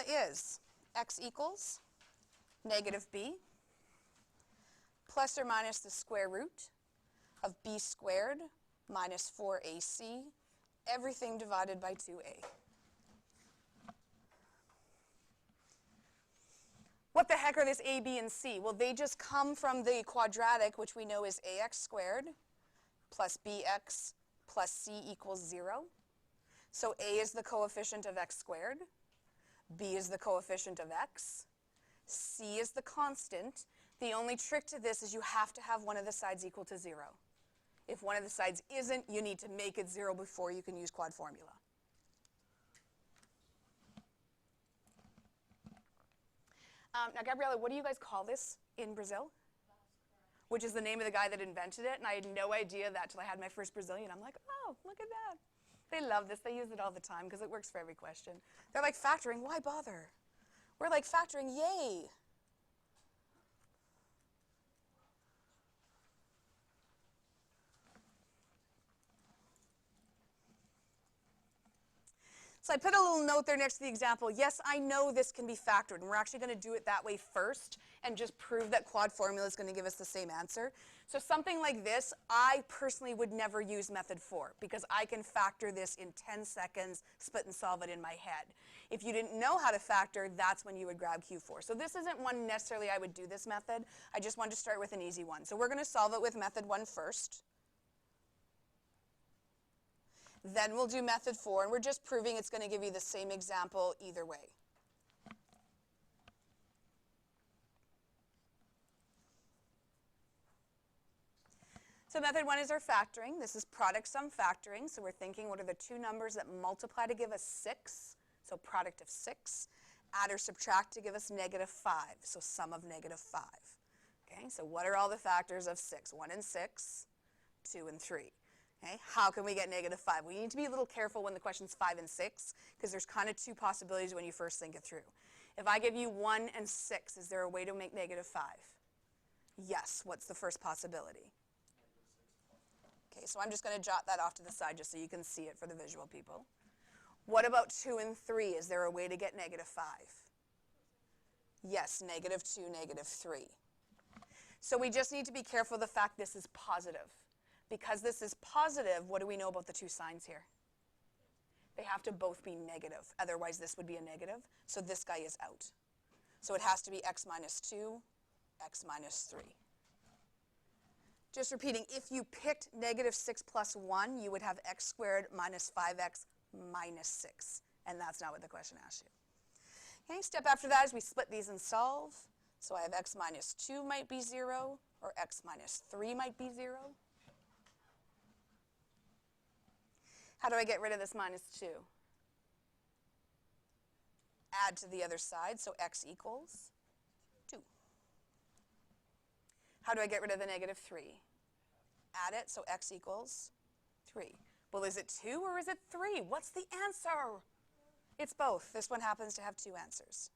is x equals negative b plus or minus the square root of b squared minus 4ac, everything divided by 2a. What the heck are this a, b, and c? Well, they just come from the quadratic, which we know is ax squared plus bx plus c equals 0. So a is the coefficient of x squared, b is the coefficient of x, c is the constant. The only trick to this is you have to have one of the sides equal to 0. If one of the sides isn't, you need to make it 0 before you can use quad formula. Now, Gabriella, what do you guys call this in Brazil? Which is the name of the guy that invented it, and I had no idea that till I had my first Brazilian. I'm like, oh, look at that. They love this. They use it all the time because it works for every question. They're like, factoring, why bother? We're like, factoring, yay. So I put a little note there next to the example. Yes, I know this can be factored, and we're actually going to do it that way first and just prove that quad formula is going to give us the same answer. So something like this, I personally would never use method 4 because I can factor this in 10 seconds, split and solve it in my head. If you didn't know how to factor, that's when you would grab Q4. So this isn't one necessarily I would do this method. I just wanted to start with an easy one. So we're going to solve it with method 1 first. Then we'll do method 4, and we're just proving it's going to give you the same example either way. So method 1 is our factoring. This is product sum factoring. So we're thinking, what are the two numbers that multiply to give us 6? So product of 6. Add or subtract to give us negative 5. So sum of negative 5. Okay, so what are all the factors of 6? 1 and 6, 2 and 3. Okay, how can we get negative 5? We need to be a little careful when the question's 5 and 6 because there's kind of two possibilities when you first think it through. If I give you 1 and 6, is there a way to make negative 5? Yes. What's the first possibility? Okay, so I'm just going to jot that off to the side just so you can see it for the visual people. What about 2 and 3? Is there a way to get negative 5? Yes, negative 2, negative 3. So we just need to be careful of the fact this is positive. Because this is positive, what do we know about the two signs here? They have to both be negative. Otherwise, this would be a negative. So this guy is out. So it has to be x minus 2, x minus 3. Just repeating, if you picked negative 6 plus 1, you would have x squared minus 5x minus 6. And that's not what the question asks you. Okay, step after that is we split these and solve. So I have x minus 2 might be 0, or x minus 3 might be 0. How do I get rid of this minus 2? Add to the other side, so x equals 2. How do I get rid of the negative 3? Add it, so x equals 3. Well, is it 2 or is it 3? What's the answer? It's both. This one happens to have two answers.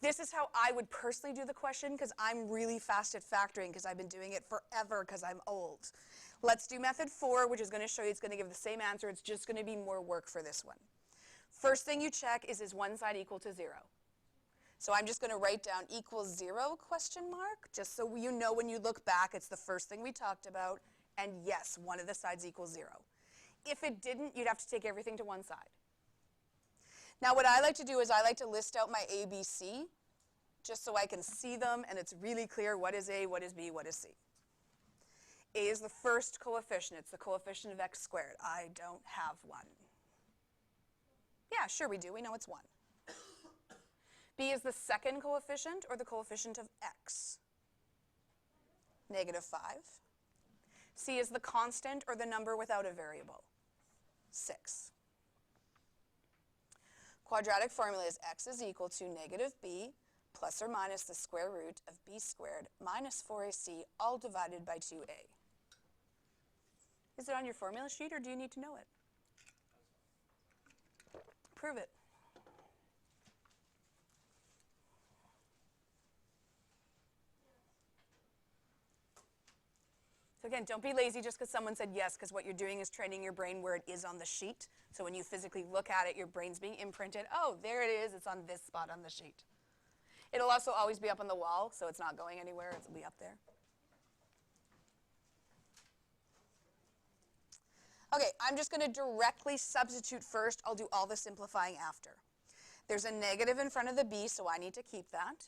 This is how I would personally do the question because I'm really fast at factoring because I've been doing it forever because I'm old. Let's do method 4, which is going to show you it's going to give the same answer. It's just going to be more work for this one. First thing you check is one side equal to 0? So I'm just going to write down equals 0 question mark, just so you know when you look back, it's the first thing we talked about. And yes, one of the sides equals 0. If it didn't, you'd have to take everything to one side. Now what I like to do is I like to list out my A, B, C, just so I can see them and it's really clear what is A, what is B, what is C. A is the first coefficient. It's the coefficient of x squared. I don't have one. Yeah, sure we do. We know it's 1. B is the second coefficient or the coefficient of x. Negative 5. C is the constant or the number without a variable. 6. Quadratic formula is x is equal to negative b plus or minus the square root of b squared minus 4ac all divided by 2a. Is it on your formula sheet or do you need to know it? Prove it. So again, don't be lazy just because someone said yes, because what you're doing is training your brain where it is on the sheet. So when you physically look at it, your brain's being imprinted. Oh, there it is. It's on this spot on the sheet. It'll also always be up on the wall, so it's not going anywhere. It'll be up there. Okay, I'm just going to directly substitute first. I'll do all the simplifying after. There's a negative in front of the b, so I need to keep that.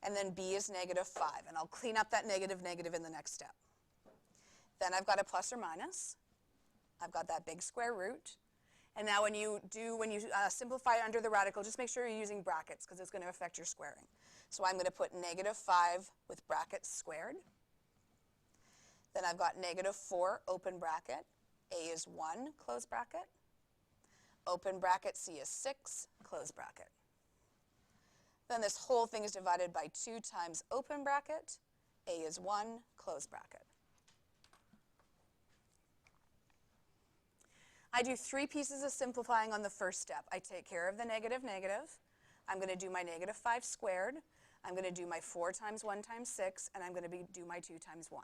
And then b is negative 5, and I'll clean up that negative in the next step. Then I've got a plus or minus. I've got that big square root. And now when you simplify under the radical, just make sure you're using brackets because it's going to affect your squaring. So I'm going to put negative 5 with brackets squared. Then I've got negative 4, open bracket. A is 1, close bracket. Open bracket, C is 6, close bracket. Then this whole thing is divided by 2 times open bracket. A is 1, close bracket. I do 3 pieces of simplifying on the first step. I take care of the negative. I'm going to do my negative 5 squared. I'm going to do my 4 times 1 times 6, and I'm going to do my 2 times 1.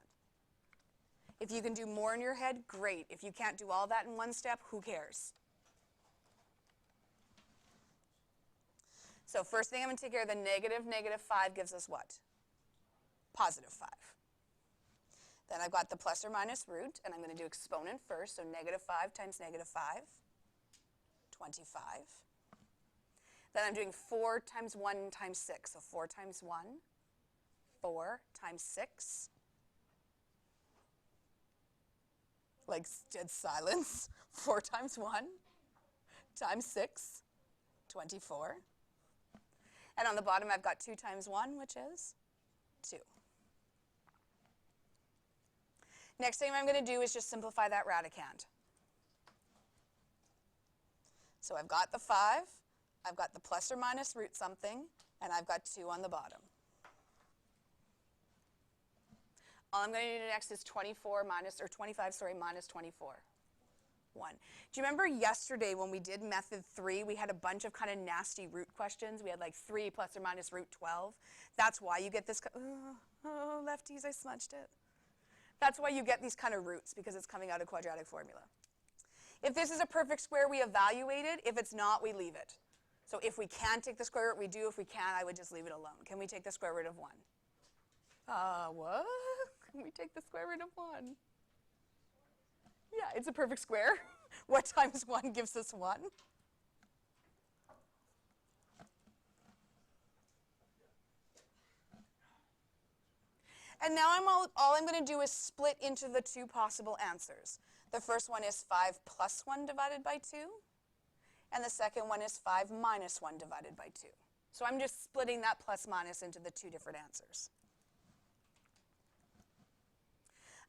If you can do more in your head, great. If you can't do all that in one step, who cares? So first thing I'm going to take care of the negative 5 gives us what? Positive 5. Then I've got the plus or minus root, and I'm going to do exponent first. So negative 5 times negative 5, 25. Then I'm doing 4 times 1 times 6. So 4 times 1, 4 times 6. Like dead silence. 4 times 1 times 6, 24. And on the bottom, I've got 2 times 1, which is 2. Next thing I'm going to do is just simplify that radicand. So I've got the 5, I've got the plus or minus root something, and I've got 2 on the bottom. All I'm going to do next is 25, minus 24. 1. Do you remember yesterday when we did method 3, we had a bunch of kind of nasty root questions? We had like 3 plus or minus root 12. That's why you get this, oh, lefties, I smudged it. That's why you get these kind of roots, because it's coming out of quadratic formula. If this is a perfect square, we evaluate it. If it's not, we leave it. So if we can take the square root, we do. If we can't, I would just leave it alone. Can we take the square root of 1? What? Can we take the square root of 1? Yeah, it's a perfect square. What times 1 gives us 1? And now all I'm going to do is split into the 2 possible answers. The first one is 5 plus 1 divided by 2. And the second one is 5 minus 1 divided by 2. So I'm just splitting that plus minus into the 2 different answers.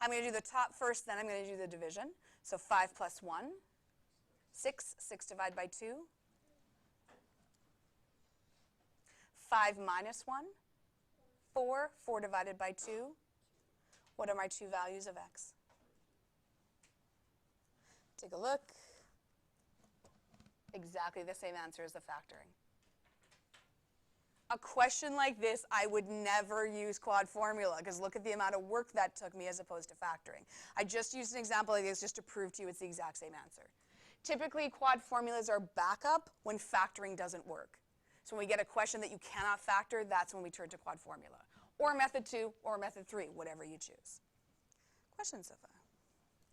I'm going to do the top first, then I'm going to do the division. So 5 plus 1, 6. 6 divided by 2. 5 minus 1, 4. 4 divided by 2. What are my 2 values of x? Take a look. Exactly the same answer as the factoring. A question like this, I would never use quad formula, because look at the amount of work that took me as opposed to factoring. I just used an example like this just to prove to you it's the exact same answer. Typically, quad formulas are backup when factoring doesn't work. So when we get a question that you cannot factor, that's when we turn to quad formula. Or method 2, or method 3, whatever you choose. Questions so far?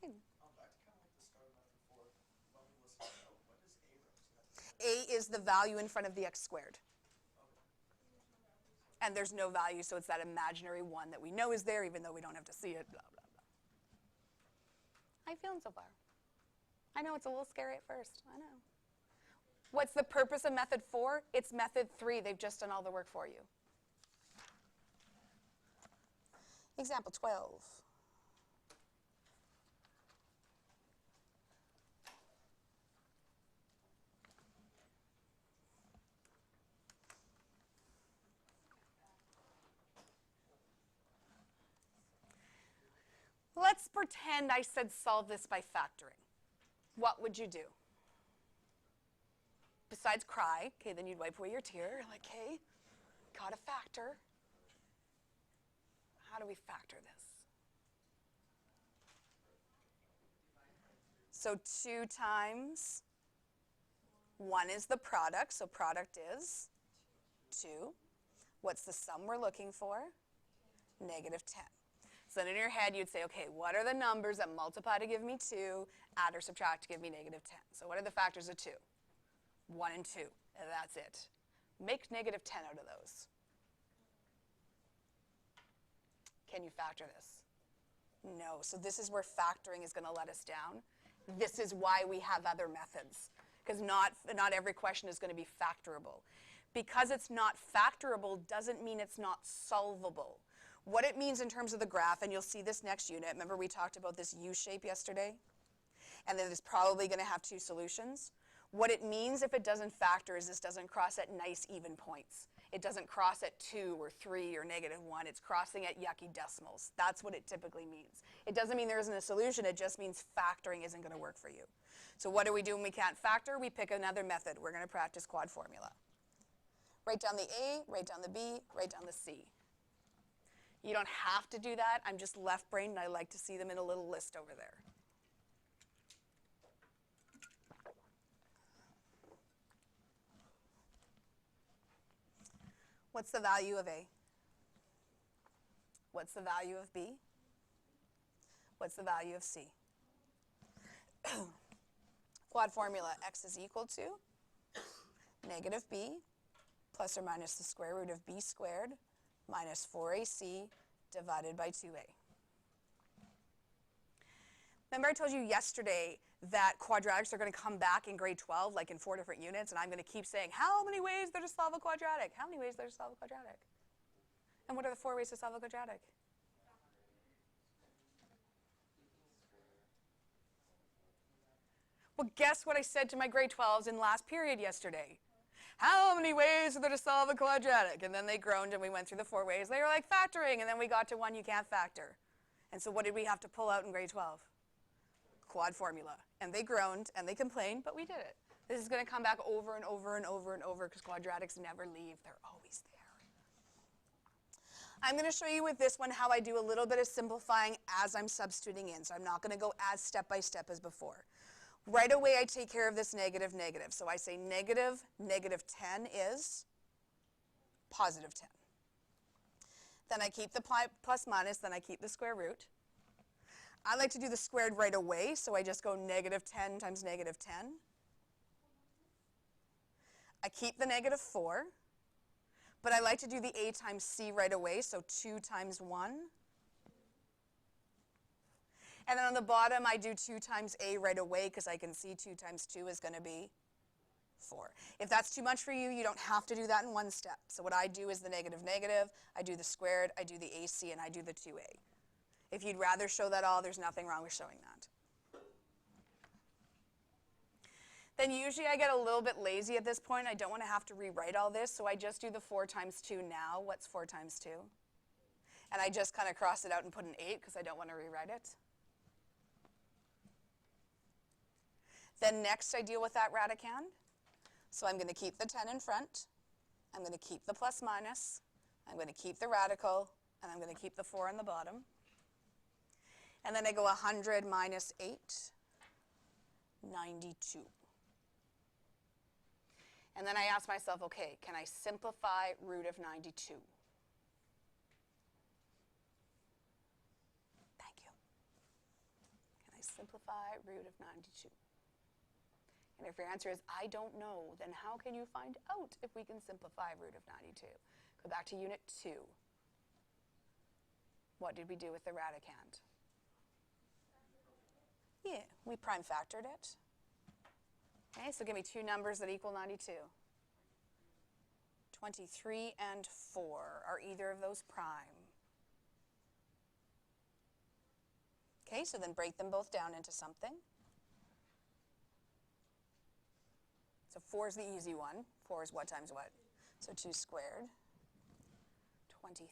That's kind of like the start of method 4. When we listen to what does A represent? A is the value in front of the x squared. And there's no value, so it's that imaginary 1 that we know is there, even though we don't have to see it, blah, blah, blah. How you feeling so far? I know it's a little scary at first. I know. What's the purpose of method 4? It's method 3. They've just done all the work for you. Example 12. Let's pretend I said solve this by factoring. What would you do? Besides cry, okay, then you'd wipe away your tear, like, hey, gotta factor. How do we factor this? So 2 times 1 is the product, so product is 2. What's the sum we're looking for? Negative 10. So then in your head you'd say, okay, what are the numbers that multiply to give me 2, add or subtract to give me negative 10? So what are the factors of 2? 1 and 2, and that's it. Make negative 10 out of those. Can you factor this? No. So this is where factoring is going to let us down. This is why we have other methods, because not every question is going to be factorable. Because it's not factorable doesn't mean it's not solvable. What it means in terms of the graph, and you'll see this next unit. Remember we talked about this U shape yesterday? And that it's probably going to have 2 solutions. What it means if it doesn't factor is this doesn't cross at nice even points. It doesn't cross at 2 or 3 or negative 1. It's crossing at yucky decimals. That's what it typically means. It doesn't mean there isn't a solution. It just means factoring isn't going to work for you. So what do we do when we can't factor? We pick another method. We're going to practice quad formula. Write down the A, write down the B, write down the C. You don't have to do that. I'm just left-brained, and I like to see them in a little list over there. What's the value of A? What's the value of B? What's the value of C? Quad formula, x is equal to negative b plus or minus the square root of b squared minus 4ac divided by 2a. Remember I told you yesterday that quadratics are going to come back in grade 12, like in 4 different units, and I'm going to keep saying, how many ways there to solve a quadratic? How many ways there to solve a quadratic? And what are the 4 ways to solve a quadratic? Well, guess what I said to my grade 12s in last period yesterday? How many ways are there to solve a quadratic? And then they groaned and we went through the 4 ways. They were like factoring, and then we got to one you can't factor. And so what did we have to pull out in grade 12? Quad formula. And they groaned and they complained, but we did it. This is going to come back over and over and over and over because quadratics never leave. They're always there. I'm going to show you with this one how I do a little bit of simplifying as I'm substituting in. So I'm not going to go as step by step as before. Right away I take care of this negative, negative. So I say negative, negative 10 is positive 10. Then I keep the plus minus, then I keep the square root. I like to do the squared right away, so I just go negative 10 times negative 10. I keep the negative 4, but I like to do the a times c right away, so 2 times 1. And then on the bottom, I do 2 times a right away because I can see 2 times 2 is going to be 4. If that's too much for you, you don't have to do that in one step. So what I do is the negative, negative, I do the squared, I do the AC, and I do the 2a. If you'd rather show that all, there's nothing wrong with showing that. Then usually I get a little bit lazy at this point. I don't want to have to rewrite all this, so I just do the 4 times 2 now. What's 4 times 2? And I just kind of cross it out and put an 8 because I don't want to rewrite it. Then next I deal with that radicand. So I'm going to keep the 10 in front. I'm going to keep the plus minus. I'm going to keep the radical. And I'm going to keep the 4 on the bottom. And then I go 100 minus 8, 92. And then I ask myself, okay, can I simplify root of 92? Thank you. Can I simplify root of 92? And if your answer is, I don't know, then how can you find out if we can simplify root of 92? Go back to unit 2. What did we do with the radicand? Yeah, we prime factored it. Okay, so give me 2 numbers that equal 92. 23 and 4. Are either of those prime? Okay, so then break them both down into something. So 4 is the easy one. 4 is what times what? So 2 squared. 23.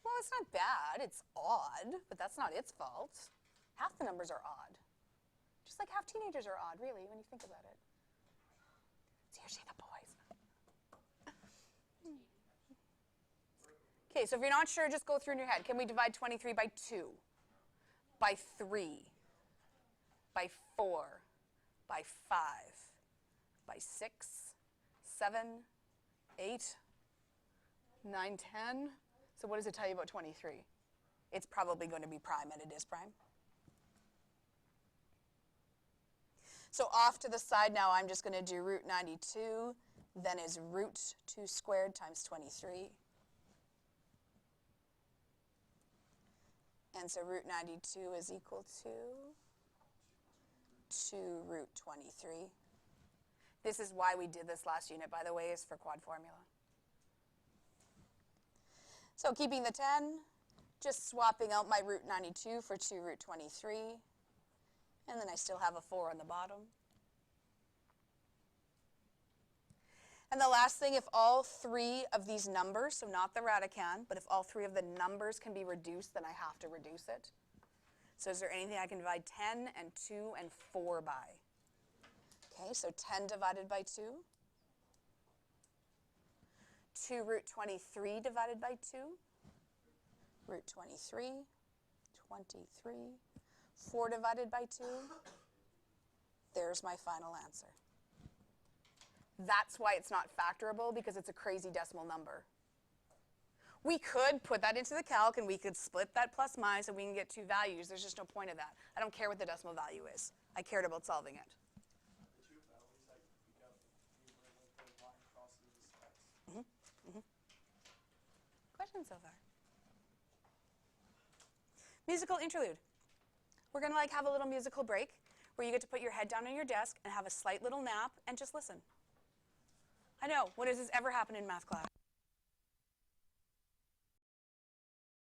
Well, it's not bad. It's odd, but that's not its fault. Half the numbers are odd. Just like half teenagers are odd, really, when you think about it. It's usually the boys. Okay, so if you're not sure, just go through in your head. Can we divide 23 by 2? By 3? By 4? By 5? By 6? 7? 8? 9, 10? So what does it tell you about 23? It's probably going to be prime, and it is prime. So off to the side now, I'm just going to do root 92, then is root 2 squared times 23. And so root 92 is equal to 2 root 23. This is why we did this last unit, by the way, is for quad formula. So keeping the 10, just swapping out my root 92 for 2 root 23. And then I still have a 4 on the bottom. And the last thing, if all 3 of these numbers, so not the radicand, but if all 3 of the numbers can be reduced, then I have to reduce it. So is there anything I can divide 10 and 2 and 4 by? Okay, so 10 divided by 2. 2 root 23 divided by 2. Root 23. 23. 4 divided by 2. There's my final answer. That's why it's not factorable, because it's a crazy decimal number. We could put that into the calc, and we could split that plus minus, and we can get 2 values. There's just no point of that. I don't care what the decimal value is. I cared about solving it. The 2 values that we got, we were like the line crosses x. Questions so far? Musical interlude. We're going to have a little musical break where you get to put your head down on your desk and have a slight little nap and just listen. I know, when does this ever happen in math class?